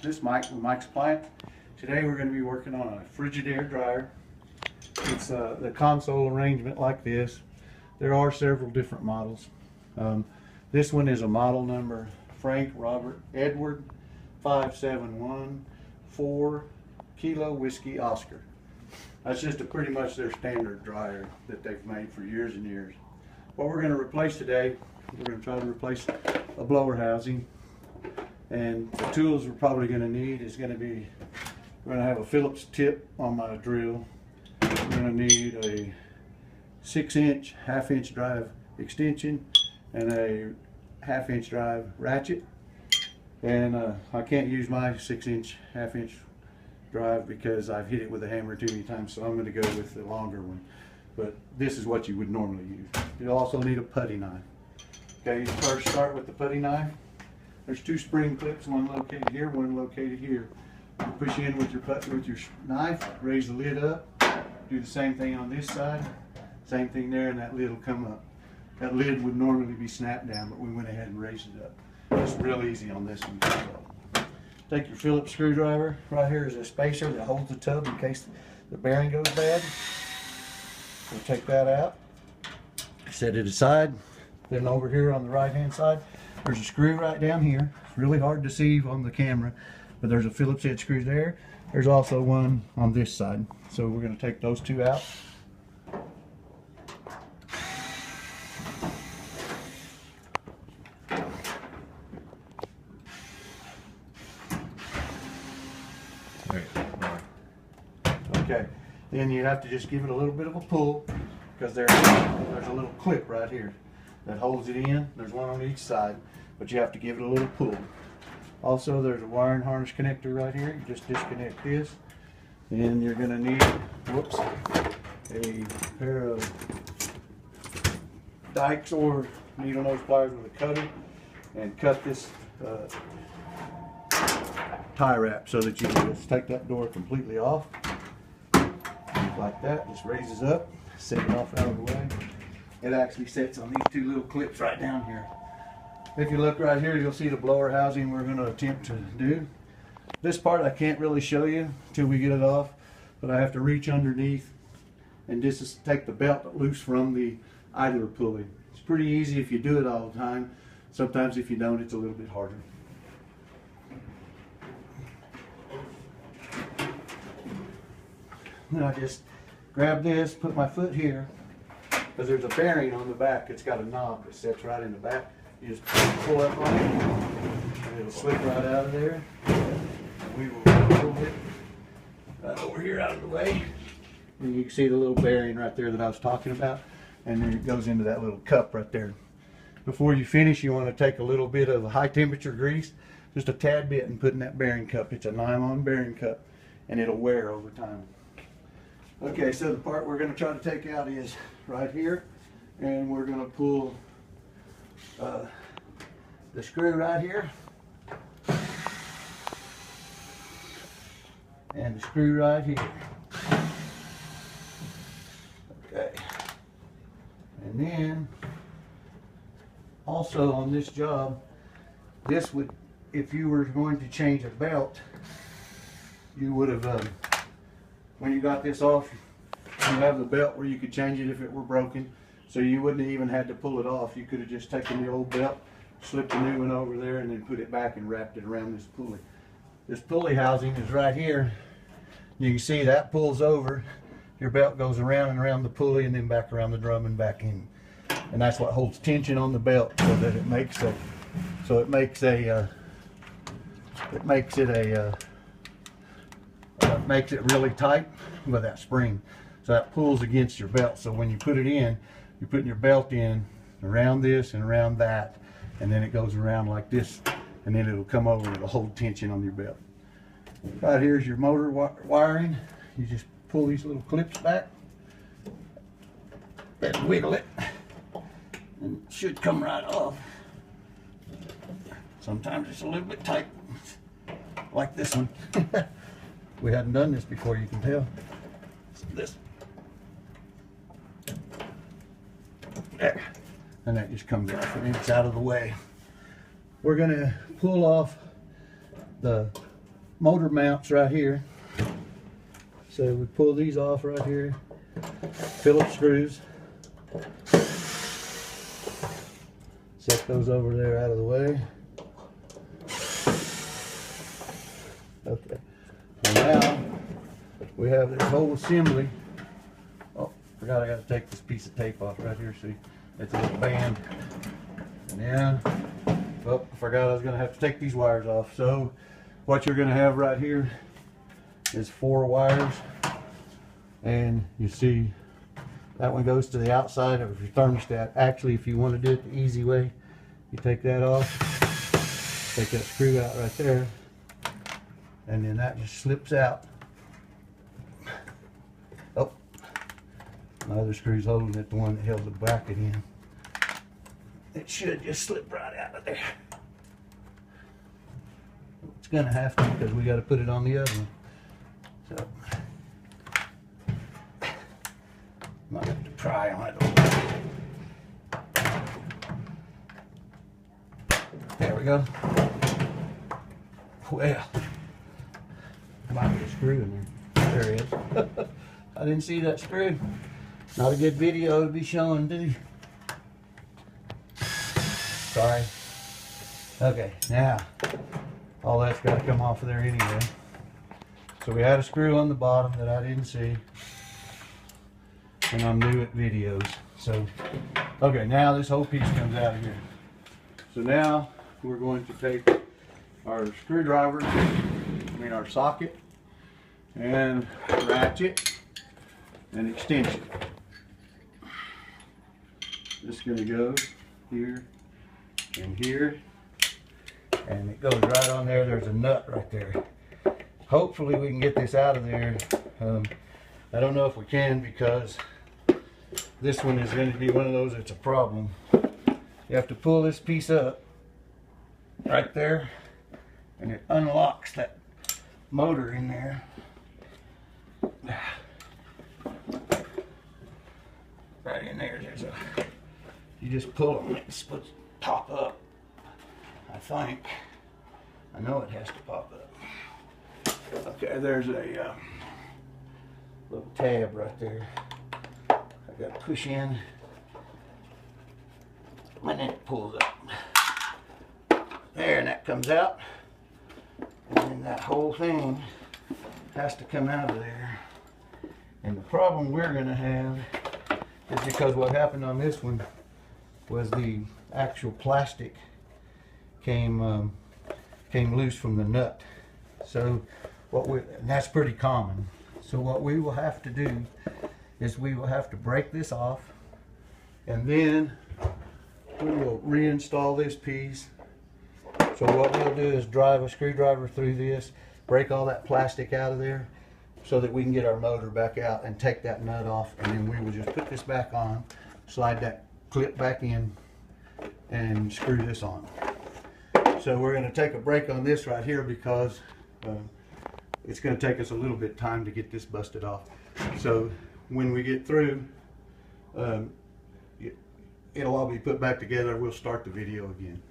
This is Mike with Mike's Appliance. Today we're going to be working on a Frigidaire dryer. It's the console arrangement like this. There are several different models. This one is a model number Frank Robert Edward 571 4 Kilo Whiskey Oscar. That's just pretty much their standard dryer that they've made for years and years. What we're going to replace today, we're going to try to replace a blower housing. And the tools we're probably going to need is going to be, we're going to have a Phillips tip on my drill. We're going to need a 6-inch, half-inch drive extension and a half-inch drive ratchet. And I can't use my 6-inch, half-inch drive because I've hit it with a hammer too many times, so I'm going to go with the longer one. But this is what you would normally use. You'll also need a putty knife. Okay, you first start with the putty knife. There's two spring clips, one located here, one located here. You push in with your knife, raise the lid up, do the same thing on this side, same thing there, and that lid will come up. That lid would normally be snapped down, but we went ahead and raised it up. It's real easy on this one. Take your Phillips screwdriver. Right here is a spacer that holds the tub in case the bearing goes bad. We'll take that out, set it aside. Then over here on the right hand side, there's a screw right down here. It's really hard to see on the camera, but there's a Phillips head screw there. There's also one on this side. So we're going to take those two out. Okay, then you have to just give it a little bit of a pull because there's a little clip right here that holds it in. There's one on each side, but you have to give it a little pull. Also, there's a wiring harness connector right here. You just disconnect this. And you're going to need, a pair of dikes or needle nose pliers with a cutter and cut this tie wrap so that you can just take that door completely off. Like that, just raises up, set it off out of the way. It actually sets on these two little clips right down here. If you look right here, you'll see the blower housing we're going to attempt to do. This part I can't really show you until we get it off, but I have to reach underneath and just take the belt loose from the idler pulley. It's pretty easy if you do it all the time. Sometimes if you don't, it's a little bit harder. Then I just grab this, put my foot here, because there's a bearing on the back. It's got a knob that sits right in the back. You just pull up on it, and it'll slip right out of there. And we will move it right over here out of the way. And you can see the little bearing right there that I was talking about. And then it goes into that little cup right there. Before you finish, you want to take a little bit of high temperature grease, just a tad bit, and put in that bearing cup. It's a nylon bearing cup, and it'll wear over time. Okay, so the part we're going to try to take out is right here, and we're going to pull the screw right here, and the screw right here. Okay, and then also on this job, this would, if you were going to change a belt, you would have when you got this off, you have the belt where you could change it if it were broken, so you wouldn't even had to pull it off. You could have just taken the old belt, slipped the new one over there, and then put it back and wrapped it around this pulley. This pulley housing is right here. You can see that pulls over. Your belt goes around and around the pulley and then back around the drum and back in. And that's what holds tension on the belt so that it makes makes it really tight with that spring. So that pulls against your belt. So when you put it in, you're putting your belt in around this and around that, and then it goes around like this, and then it'll come over and it'll hold tension on your belt. Right here's your motor wiring. You just pull these little clips back and wiggle it, and it should come right off. Sometimes it's a little bit tight, like this one. We hadn't done this before, you can tell. This. There. And that just comes off and it's out of the way. We're going to pull off the motor mounts right here. So we pull these off right here, Phillips screws, set those over there out of the way. Okay, and now we have this whole assembly. Oh, forgot I got to take this piece of tape off right here. See, it's a little band. And then, oh, I forgot I was going to have to take these wires off. So what you're going to have right here is 4 wires, and you see that one goes to the outside of your thermostat. Actually, if you want to do it the easy way, you take that off, take that screw out right there, and then that just slips out. Oh, my other screw's holding it, the one that held the bracket in. It should just slip right out of there. It's gonna have to, because we got to put it on the other one. So might have to pry on it a little bit. There we go. Well, might be a screw in there. There it is. I didn't see that screw. Not a good video to be showing, do you? Sorry. Okay, now all that's got to come off of there anyway. So we had a screw on the bottom that I didn't see, and I'm new at videos. So, okay, now this whole piece comes out of here. So now we're going to take our screwdriver, our socket, and ratchet and extension. This is going to go here and here, and it goes right on there. There's a nut right there. Hopefully we can get this out of there. I don't know if we can, because this one is going to be one of those that's a problem. You have to pull this piece up right there, and it unlocks that motor in there. Right in there, there's a, you just pull them, it splits top up. I think, I know it has to pop up. Okay, there's a little tab right there. I got to push in, and then it pulls up. There, and that comes out, and then that whole thing has to come out of there. And the problem we're going to have is, because what happened on this one was the actual plastic came loose from the nut. So and that's pretty common. So what we will have to do is we will have to break this off, and then we will reinstall this piece. So what we'll do is drive a screwdriver through this, break all that plastic out of there, so that we can get our motor back out and take that nut off, and then we will just put this back on, slide that clip back in, and screw this on. So we're going to take a break on this right here, because it's going to take us a little bit of time to get this busted off. So when we get through, it'll all be put back together. We'll start the video again.